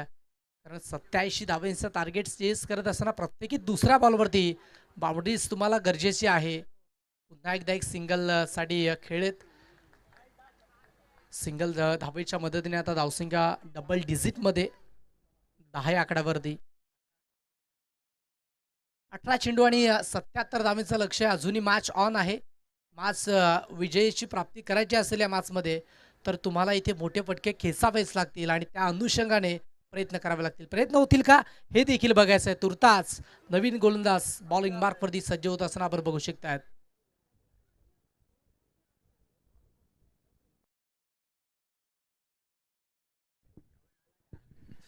कारण 87 धावेचं टार्गेट चेस करत असताना प्रत्येकी दुसऱ्या बॉलवरती बाउंड्रीज तुम्हाला गरजेची आहे. पुन्हा एकदा एक सिंगल साठी खेळत. सिंगल धावेच्या मदतीने आता धावसंख्या डबल डिजिटमध्ये 10 या आकड्यावरती. 18 चेंडू आणि 77 धावेचं लक्ष अजूनही मॅच ऑन आहे. मॅच विजयाची प्राप्ती करायची असेल या मॅचमध्ये तर तुम्हाला इथे मोठे फटके खेचावेच लागतील आणि त्या अनुषंगाने प्रयत्न करावे लागतील. प्रयत्न होतील का हे देखील बघायचं आहे. तुर्तास नवीन गोलंदाज बॉलिंग मार्कवरती सज्ज होत असताना आपण बघू शकतात.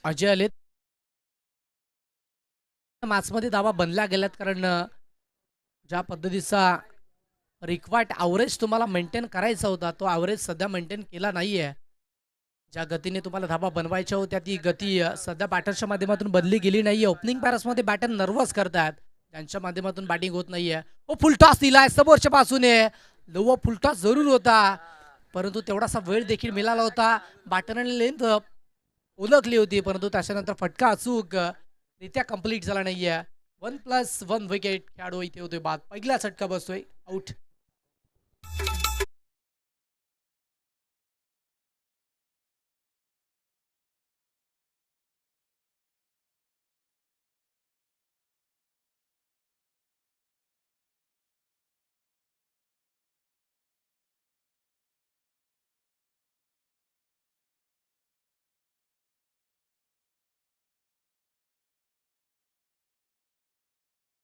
अजय आलेत. मॅचमध्ये धावा बनल्या गेल्यात कारण ज्या पद्धतीचा रिक्वायर्ड ॲव्हरेज तुम्हाला मेंटेन करायचा होता तो ॲव्हरेज सध्या मेंटेन केला नाही आहे. ज्या गतीने तुम्हाला धावा बनवायच्या होत्या ती गती सध्या बॅटरच्या माध्यमातून बनली गेली नाही आहे. ओपनिंग पॅरसमध्ये बॅटर नर्वस करतात, त्यांच्या माध्यमातून बॅटिंग होत नाही आहे. फुलटॉस दिलाय समोरच्या बाजूने. लो फुलटॉस जरूर होता परंतु तेवढासा वेळ देखील मिळाला होता. बॅटरने लेंथ ओळखली होती परंतु त्याच्यानंतर फटका अचूक रित्या कंप्लीट झाला नाही आहे. 1+1 विकेट खेळाडू इथे होतोय बाद. पहिला झटका बसतोय, आउट.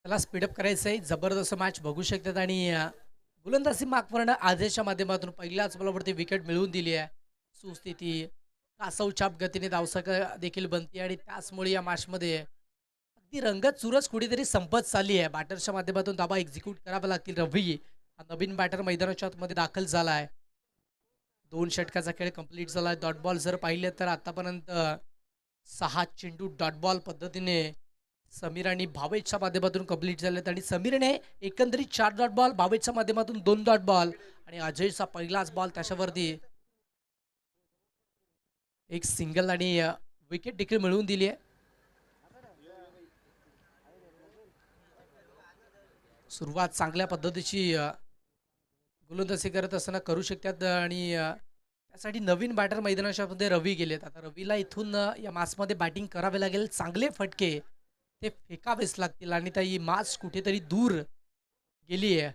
त्याला स्पीडअप करायचं आहे. जबरदस्त मॅच बघू शकतात आणि गोलंदाजी मार्कवरनं आदेशच्या माध्यमातून पहिल्याच बॉलवरती विकेट मिळवून दिली आहे. सुस्थिती कासवछाप गतीने धावसंख्या देखील बनते आणि त्याचमुळे या मॅचमध्ये अगदी रंगत चुरस कुठेतरी संपत चालली आहे. बॅटरच्या माध्यमातून धावा एक्झिक्यूट कराव्या लागतील. रवी हा नवीन बॅटर मैदानाच्या आतमध्ये दाखल झाला आहे. 2 षटकाचा खेळ कंप्लीट झाला. डॉट बॉल जर पाहिले तर आतापर्यंत 6 चेंडू डॉट बॉल पद्धतीने समीर आणि भावेशच्या माध्यमातून कंप्लीट झालेत आणि समीरने एकंदरीत 4 डॉट बॉल, भावेशच्या माध्यमातून 2 डॉट बॉल आणि अजयचा पहिलाच बॉल त्याच्यावरती एक सिंगल आणि विकेट देखील मिळवून दिली आहे. सुरुवात चांगल्या पद्धतीची गोलंदाजी करत असताना करू शकतात आणि त्यासाठी नवीन बॅटर मैदानाच्या मध्ये रवी गेलेत. आता रवीला इथून या मॅचमध्ये बॅटिंग करावे लागेल. चांगले फटके ते फेकावेच लागतील आणि त्या ही मॅच कुठेतरी दूर गेली आहे.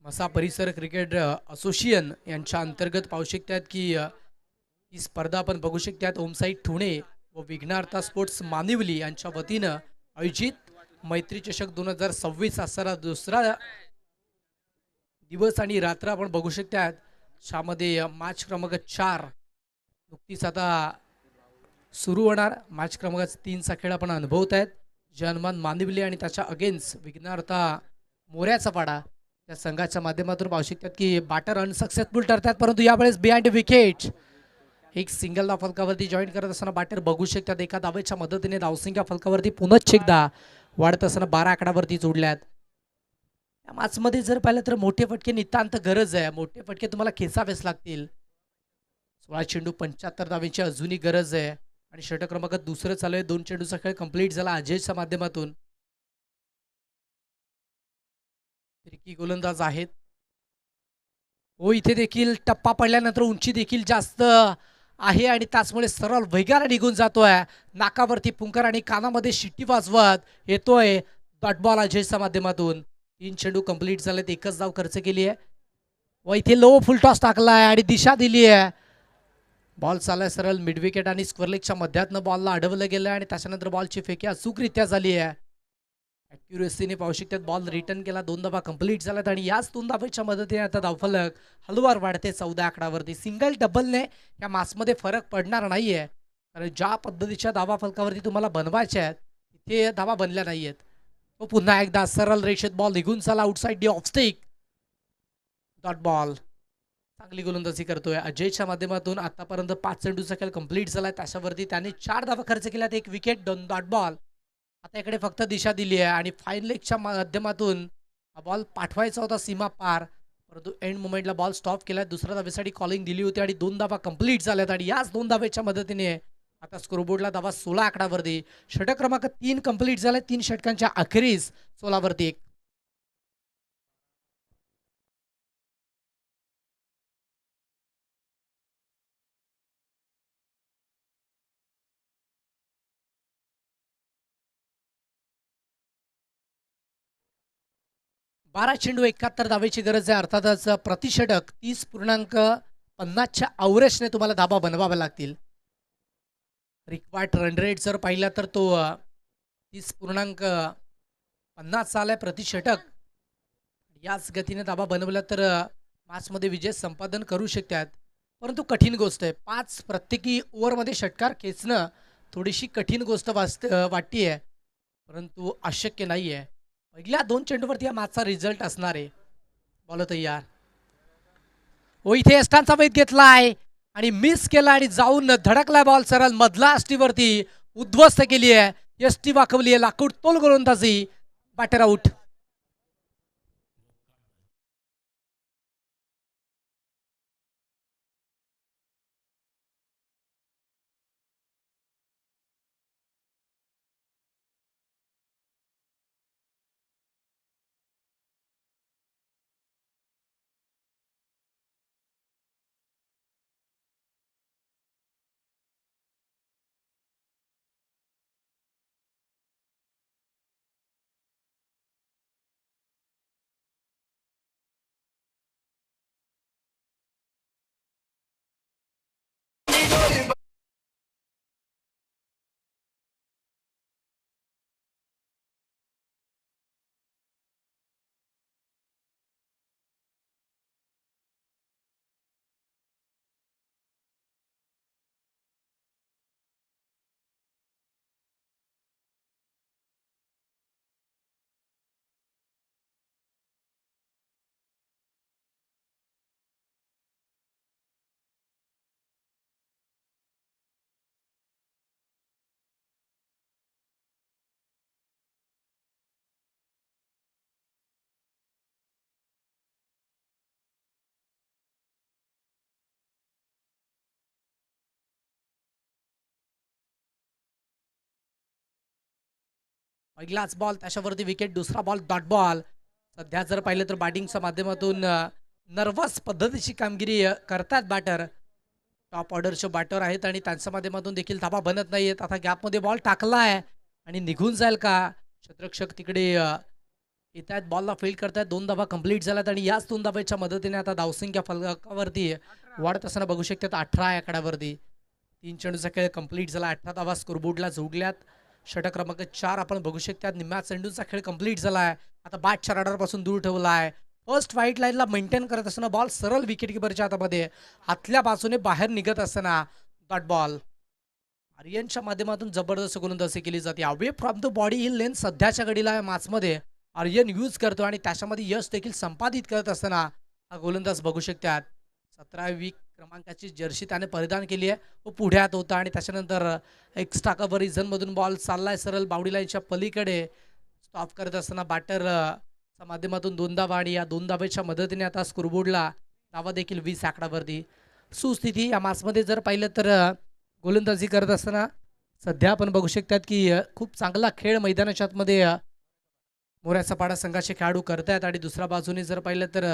मसा परिसर क्रिकेट असोसिएशन यांच्या अंतर्गत पाहू शकतात की ही स्पर्धा आपण बघू शकतात ओमसाई ठुणे व विघ्नार्था स्पोर्ट्स मानिवली यांच्या वतीनं आयोजित मैत्री चषक 2026 असा दुसरा दिवस आणि रात्र आपण बघू शकतात. त्यामध्ये मॅच क्रमांक 4 नुकतीच आता सुरू होणार. मॅच क्रमांक 3चा खेळ आपण अनुभवत आहेत. जनमान मानिवली आणि त्याच्या अगेन्स्ट विघ्नार्था मोऱ्याचा पाडा त्या संघाच्या माध्यमातून पाहू शकतात की बॅटर अनसक्सेसफुल ठरतात, परंतु यावेळेस बिहाइंड विकेट एक सिंगल धाव फलकावरती जॉईन करत असताना बॅटर बघू शकतात एका धावेच्या मदतीने धावसंख्या फलकावरती पुन्हा एकदा वाढत असताना 12 आकडावरती जोडल्यात. या मॅचमध्ये जर पाहिलं तर मोठे फटके नितांत गरज आहे, मोठे फटके तुम्हाला खेचावेच लागतील. 16 चेंडू 75 धावेची अजूनही गरज आहे आणि षटक क्रमांक दुसरं चालू आहे. 2 चेंडूचा खेळ कंप्लीट झाला अजयच्या माध्यमातून. फिरकी गोलंदाज आहेत. हो, इथे देखील टप्पा पडल्यानंतर उंची देखील जास्त आहे आणि त्याचमुळे सरळ वेगाने निघून जातोय. नाकावरती फुंकर आणि कानामध्ये शिट्टी वाजवत येतोय डॉट बॉल अजयच्या माध्यमातून. 3 चेंडू कंप्लीट झालेत, एकच धाव खर्च केली आहे व इथे लो फुल टॉस टाकलाय आणि दिशा दिली आहे. बॉल चाललाय सरळ मिड विकेट आणि स्क्वेअरलेगच्या मध्यातनं बॉलला अडवलं गेलं आणि त्याच्यानंतर बॉलची फेकी अचूकरित्या झाली आहे. ॲक्युरेसीने पाहू शकतात बॉल रिटर्न केला, 2 धावा कंप्लीट झाल्यात आणि याच 2 धावेच्या मदतीने आता धावफलक हलवार वाढते 14 आकडावरती. सिंगल डबलने या मॅचमध्ये फरक पडणार नाहीये, कारण ज्या पद्धतीच्या धावा फलकावरती तुम्हाला बनवायच्या आहेत तिथे धावा बनल्या नाहीयेत. तो पुन्हा एकदा सरळ रेषेत बॉल निघून चला outside the of stick dot ball. चांगली गोलंदाजी करतोय अजयच्या माध्यमातून. आतापर्यंत 5 चेंडूचा खेळ कंप्लीट झालाय, त्याच्यावरती त्याने 4 धावा खर्च केल्यात, 1 विकेट, 2 डॉट बॉल. आता इकडे फक्त दिशा दिली आहे आणि फाईन लेगच्या माध्यमातून हा बॉल पाठवायचा होता सीमा पार, परंतु एंड मोमेंटला बॉल स्टॉप केला. दुसऱ्या धावेसाठी कॉलिंग दिली होती आणि 2 धावा कंप्लीट झाल्यात आणि याच 2 धावेच्या मदतीने आता स्कोरबोर्डला धावा 16 आकडावरती. षटक क्रमांक 3 कंप्लीट झाले, 3 षटकांच्या अखेरीस 16 वरती 1. बारा चेंडू 71 धावेची गरज आहे. अर्थातच प्रतिषटक 30.50च्या अवरेजने तुम्हाला धाबा बनवाव्या लागतील. रिक्वायर्ड रन रेट जर पाहिला तर तो 30.50 आलाय प्रतिषटक. याच गतीने धाबा बनवला तर मॅचमध्ये विजय संपादन करू शकतात, परंतु कठीण गोष्ट आहे. 5 प्रत्येकी ओव्हरमध्ये षटकार खेचणं थोडीशी कठीण गोष्ट वाटते, परंतु अशक्य नाही आहे. पहिल्या 2 चेंडूवरती या मॅचचा रिझल्ट असणार आहे. बॉल तयार हो, इथे एस्टांचा वेध घेतलाय आणि मिस केला आणि जाऊन धडकलाय बॉल सरळ मधला अष्टीवरती, उद्ध्वस्त केली आहे. एसटी वाकवली आहे, लाकूड तोल गोलंदाजी, बॅटर आउट. पहिलाच बॉल त्याच्यावरती विकेट, दुसरा बॉल डॉट बॉल. सध्या जर पाहिलं तर बॅटिंगच्या माध्यमातून नर्वस पद्धतीची कामगिरी करतात बॅटर. टॉप ऑर्डरचे बॅटर आहेत आणि त्यांच्या माध्यमातून देखील धाबा बनत नाहीयेत. आता गॅपमध्ये बॉल टाकलाय आणि निघून जाईल का? क्षेत्ररक्षक तिकडे येत आहेत, बॉलला फील्ड करतायत. 2 धाबा कंप्लीट झाल्यात आणि याच 2 धाब्याच्या मदतीने आता धावसंख्या फलकावरती वाढत असताना बघू शकतात 18 आकड्यावरती. 3 चेंडूचा खेळ कंप्लीट झाला, 18 धाबा स्कोरबोर्डला जोडल्यात. षटक क्रमांक 4 आपण बघू शकता. निम्म्या चेंडूचा खेळ कंप्लीट झालाय, आता बॅटच्या रडारपासून दूर ठेवलाय. फर्स्ट व्हाईट लाईनला मेंटेन करत असताना बॉल सरळ विकेट किपरच्या हातामध्ये, हातल्या बाजूने बाहेर निघत असताना डॉट बॉल. आर्यनच्या माध्यमातून जबरदस्त गोलंदाजी केली जाते. Away from the body he length सध्याच्या घडीला मॅचमध्ये आर्यन यूज करतो आणि त्याच्यामध्ये यश देखील संपादित करत असताना हा गोलंदाज बघू शकतात. 17वी क्रमांकाची जर्सी त्याने परिधान केली आहे. तो पुढ्यात होता आणि त्याच्यानंतर एक्स्ट्रा कव्हर रिझनमधून बॉल चाललाय सरळ बाउंड्री लाईनच्या पलीकडे. स्टॉप करत असताना बॅटर माध्यमातून 2 धावा आणि या 2 धावेच्या मदतीने आता स्कोरबोर्डला धावा देखील 20 आकडावरती. सुस्थिती या मॅचमध्ये जर पाहिलं तर गोलंदाजी करत असताना सध्या आपण बघू शकतात की खूप चांगला खेळ मैदानाच्या आतमध्ये मोऱ्याचा पाडा संघाचे खेळाडू करतायत आणि दुसऱ्या बाजूने जर पाहिलं तर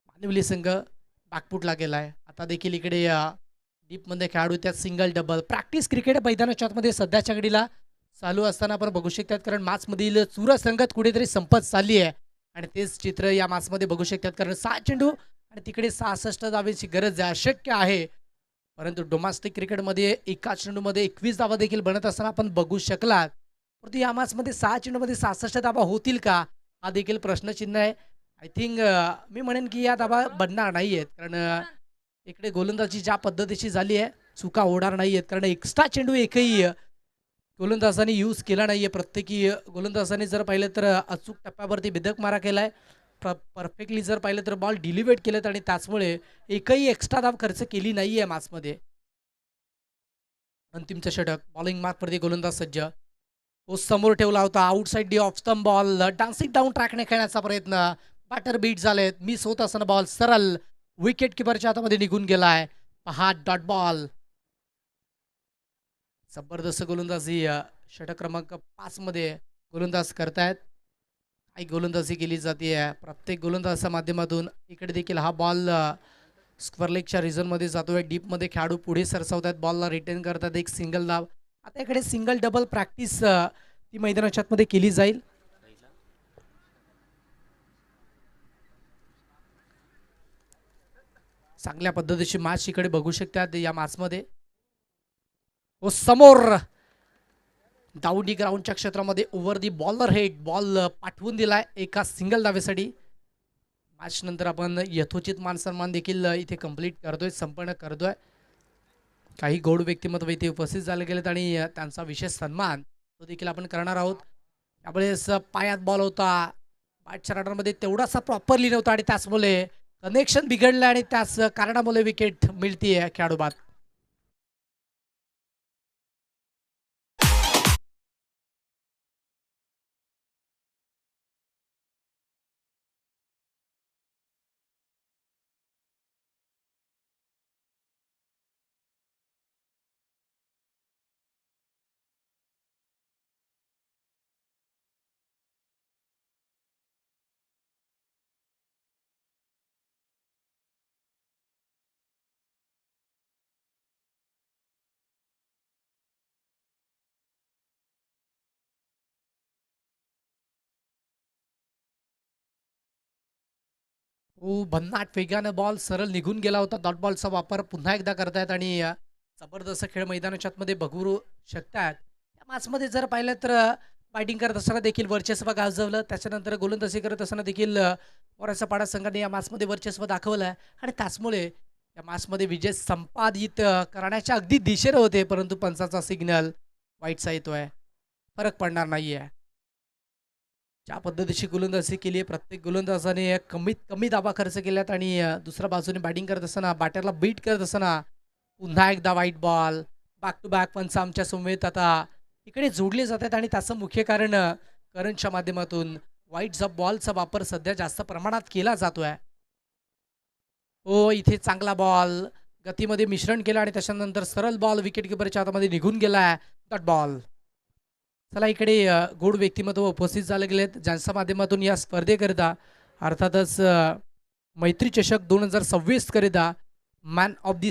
मानिवली संघ बॅकफुटला गेलाय. आता देखील इकडे डीपमध्ये खेळाडू त्यात सिंगल डबल प्रॅक्टिस क्रिकेट मैदानाच्या आतमध्ये सध्याच्या घडीला चालू असताना आपण बघू शकतात कारण मॅचमधील चुरा संगत कुठेतरी संपत चालली आहे आणि तेच चित्र या मॅचमध्ये बघू शकतात कारण 6 चेंडू आणि तिकडे 66 धावांची गरज आहे. अशक्य आहे परंतु डोमेस्टिक क्रिकेटमध्ये एका चेंडूमध्ये 21 धावा देखील बनत असताना आपण बघू शकलात. परंतु या मॅचमध्ये 6 चेंडूमध्ये 66 धावा होतील का हा देखील प्रश्नचिन्ह आहे. आय थिंक मी म्हणेन की या धावा बनणार नाही आहेत कारण इकडे गोलंदाजी ज्या पद्धतीची झाली आहे चुका होणार नाही आहेत कारण एक्स्ट्रा चेंडू एकही गोलंदाजांनी यूज केला नाही आहे. प्रत्येकी गोलंदाजांनी जर पाहिलं तर अचूक टप्प्यावरती बिदक मारा केला आहे. परफेक्टली जर पाहिलं तर बॉल डिलिव्हर्ड केलेत आणि त्याचमुळे एकही एक्स्ट्रा धाव खर्च केली नाही आहे मॅचमध्ये. अंतिमचं षटक बॉलिंग मार्कवरती गोलंदाज सज्ज. तो समोर ठेवला होता outside the off stump ball dancing down ट्रॅकने खेळण्याचा प्रयत्न. बॅटर बीट झालेत. मिस होत असताना बॉल सरळ विकेट किपरच्या हातामध्ये निघून गेलाय. पहा डॉट बॉल. जबरदस्त गोलंदाजी षटक क्रमांक 5 मध्ये गोलंदाज करतायत. काही गोलंदाजी केली जाते प्रत्येक गोलंदाजाच्या माध्यमातून. इकडे देखील हा बॉल स्क्वेअर लेगच्या रिझनमध्ये जातोय. डीपमध्ये खेळाडू पुढे सरसावतात बॉलला रिटर्न करतात एक सिंगल धाव. आता इकडे सिंगल डबल प्रॅक्टिस ती मैदानाच्या आतमध्ये केली जाईल. चांगल्या पद्धतीची मॅच इकडे बघू शकतात या मॅचमध्ये. ओ समोर डाऊनी ग्राउंडच्या क्षेत्रामध्ये ओव्हर दी बॉलर हेड बॉल पाठवून दिलाय एका सिंगल धावेसाठी. मॅच नंतर आपण यथोचित मान सन्मान देखील इथे कंप्लीट करतोय संपन्न करतोय. काही गौड व्यक्तिमत्व इथे उपस्थित झाले गेलेत आणि त्यांचा विशेष सन्मान तो देखील आपण करणार आहोत. त्यावेळेस पायात बॉल होता बॅटच्या रडारमध्ये तेवढासा प्रॉपरली नव्हता आणि त्याचमुळे कनेक्शन बिघडलं आणि त्याच कारणामुळे विकेट मिळतीये खेळाडू बाद. भन्नाट वेगानं बॉल सरळ निघून गेला होता. डॉट बॉलचा वापर पुन्हा एकदा करतायत आणि जबरदस्त खेळ मैदानाच्या आतमध्ये बघू शकतात. या मॅचमध्ये जर पाहिलं तर बॅटिंग करत असताना देखील वर्चस्व गाजवलं. त्याच्यानंतर गोलंदाजी करत असताना देखील मोऱ्याचा पाडा संघाने या मॅचमध्ये वर्चस्व दाखवलं आहे आणि त्याचमुळे या मॅचमध्ये विजय संपादित करण्याच्या अगदी दिशेने होते. परंतु पंचाचा सिग्नल वाईटचा येतोय. फरक पडणार नाही आहे. ज्या पद्धतीची गोलंदाजी केली आहे प्रत्येक गोलंदाजाने कमीत कमी धावा खर्च केल्यात आणि दुसऱ्या बाजूने बॅटिंग करत असताना बॅटरला बीट करत असताना पुन्हा एकदा वाईट बॉल. बॅक टू बॅक पंच आमच्या समवेत आता इकडे जोडले जातात आणि त्याचं मुख्य कारण करंटच्या माध्यमातून वाईटचा बॉलचा वापर सध्या जास्त प्रमाणात केला जातोय. इथे चांगला बॉल गतीमध्ये मिश्रण केलं आणि त्याच्यानंतर सरळ बॉल विकेट किपरच्या हातामध्ये निघून गेलाय. Dot ball. चला इकडे गोड व्यक्तिमत्व उपस्थित झाले गेलेत ज्यांच्या माध्यमातून या स्पर्धेकरिता अर्थातच मैत्री चषक 2026 करिता मॅन ऑफ दी